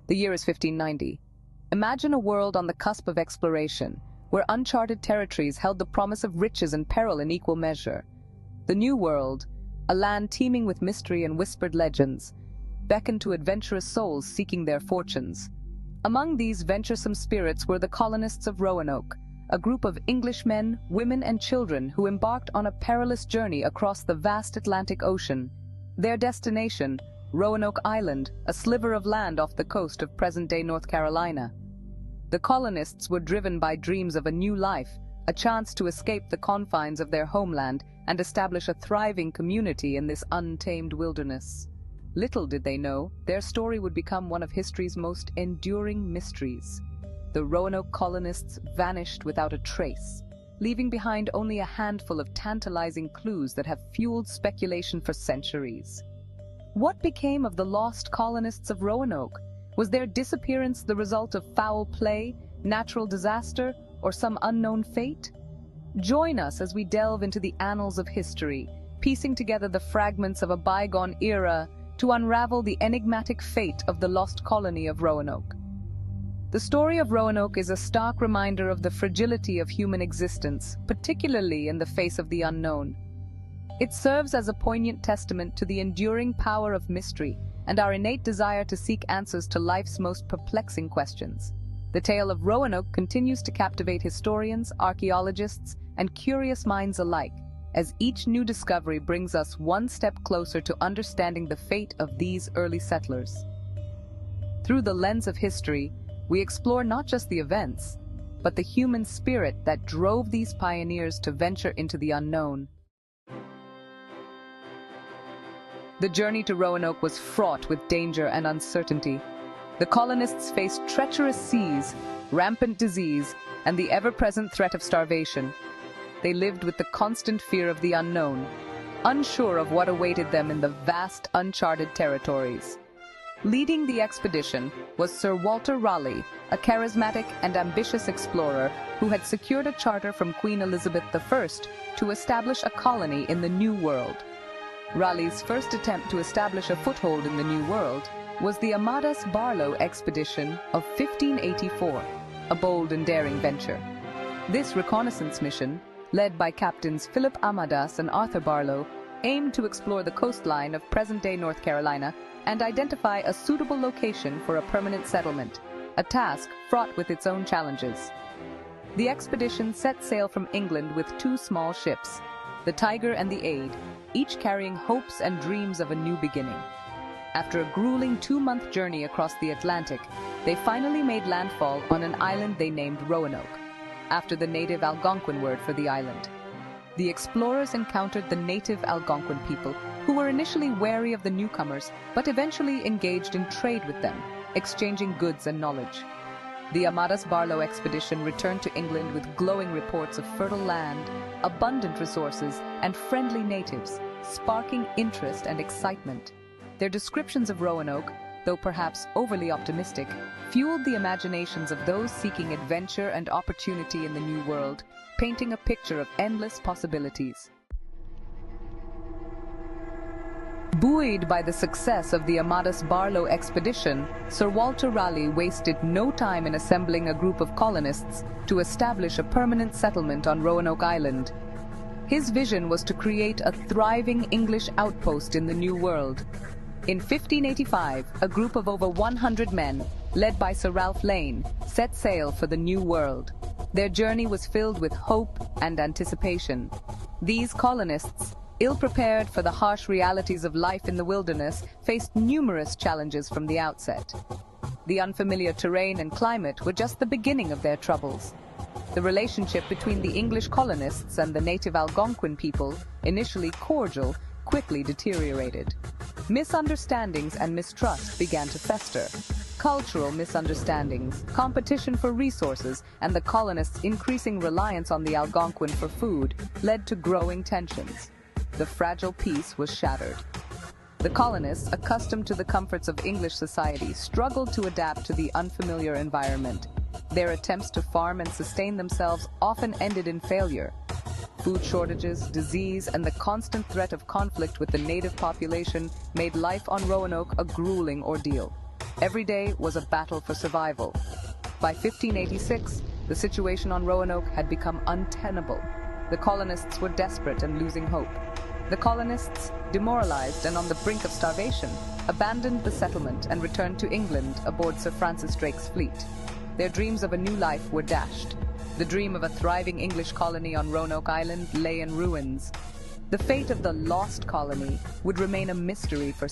The year is 1590. Imagine a world on the cusp of exploration, where uncharted territories held the promise of riches and peril in equal measure. The New World, a land teeming with mystery and whispered legends, beckoned to adventurous souls seeking their fortunes. Among these venturesome spirits were the colonists of Roanoke, a group of Englishmen, women, and children who embarked on a perilous journey across the vast Atlantic Ocean. Their destination, Roanoke Island, a sliver of land off the coast of present-day North Carolina. The colonists were driven by dreams of a new life, a chance to escape the confines of their homeland and establish a thriving community in this untamed wilderness. Little did they know, their story would become one of history's most enduring mysteries. The Roanoke colonists vanished without a trace, leaving behind only a handful of tantalizing clues that have fueled speculation for centuries. What became of the lost colonists of Roanoke? Was their disappearance the result of foul play, natural disaster, or some unknown fate? Join us as we delve into the annals of history, piecing together the fragments of a bygone era to unravel the enigmatic fate of the lost colony of Roanoke. The story of Roanoke is a stark reminder of the fragility of human existence, particularly in the face of the unknown. It serves as a poignant testament to the enduring power of mystery and our innate desire to seek answers to life's most perplexing questions. The tale of Roanoke continues to captivate historians, archaeologists, and curious minds alike, as each new discovery brings us one step closer to understanding the fate of these early settlers. Through the lens of history, we explore not just the events, but the human spirit that drove these pioneers to venture into the unknown. The journey to Roanoke was fraught with danger and uncertainty. The colonists faced treacherous seas, rampant disease, and the ever-present threat of starvation. They lived with the constant fear of the unknown, unsure of what awaited them in the vast, uncharted territories. Leading the expedition was Sir Walter Raleigh, a charismatic and ambitious explorer who had secured a charter from Queen Elizabeth I to establish a colony in the New World. Raleigh's first attempt to establish a foothold in the New World was the Amadas Barlow expedition of 1584, a bold and daring venture. This reconnaissance mission, led by Captains Philip Amadas and Arthur Barlow, aimed to explore the coastline of present-day North Carolina and identify a suitable location for a permanent settlement, a task fraught with its own challenges. The expedition set sail from England with two small ships, the Tiger and the Aid, each carrying hopes and dreams of a new beginning. After a grueling 2-month journey across the Atlantic, they finally made landfall on an island they named Roanoke, after the native Algonquin word for the island. The explorers encountered the native Algonquin people, who were initially wary of the newcomers, but eventually engaged in trade with them, exchanging goods and knowledge. The Amadas Barlow expedition returned to England with glowing reports of fertile land, abundant resources, and friendly natives, sparking interest and excitement. Their descriptions of Roanoke, though perhaps overly optimistic, fueled the imaginations of those seeking adventure and opportunity in the New World, painting a picture of endless possibilities. Buoyed by the success of the Amadas Barlow expedition, Sir Walter Raleigh wasted no time in assembling a group of colonists to establish a permanent settlement on Roanoke Island. His vision was to create a thriving English outpost in the New World. In 1585, a group of over 100 men, led by Sir Ralph Lane, set sail for the New World. Their journey was filled with hope and anticipation. These colonists, ill-prepared for the harsh realities of life in the wilderness, faced numerous challenges from the outset. The unfamiliar terrain and climate were just the beginning of their troubles. The relationship between the English colonists and the native Algonquin people, initially cordial, quickly deteriorated. Misunderstandings and mistrust began to fester. Cultural misunderstandings, competition for resources, and the colonists' increasing reliance on the Algonquin for food led to growing tensions. The fragile peace was shattered. The colonists, accustomed to the comforts of English society, struggled to adapt to the unfamiliar environment. Their attempts to farm and sustain themselves often ended in failure. Food shortages, disease, and the constant threat of conflict with the native population made life on Roanoke a grueling ordeal. Every day was a battle for survival. By 1586, the situation on Roanoke had become untenable. The colonists were desperate and losing hope. The colonists, demoralized and on the brink of starvation, abandoned the settlement and returned to England aboard Sir Francis Drake's fleet. Their dreams of a new life were dashed. The dream of a thriving English colony on Roanoke Island lay in ruins. The fate of the Lost Colony would remain a mystery for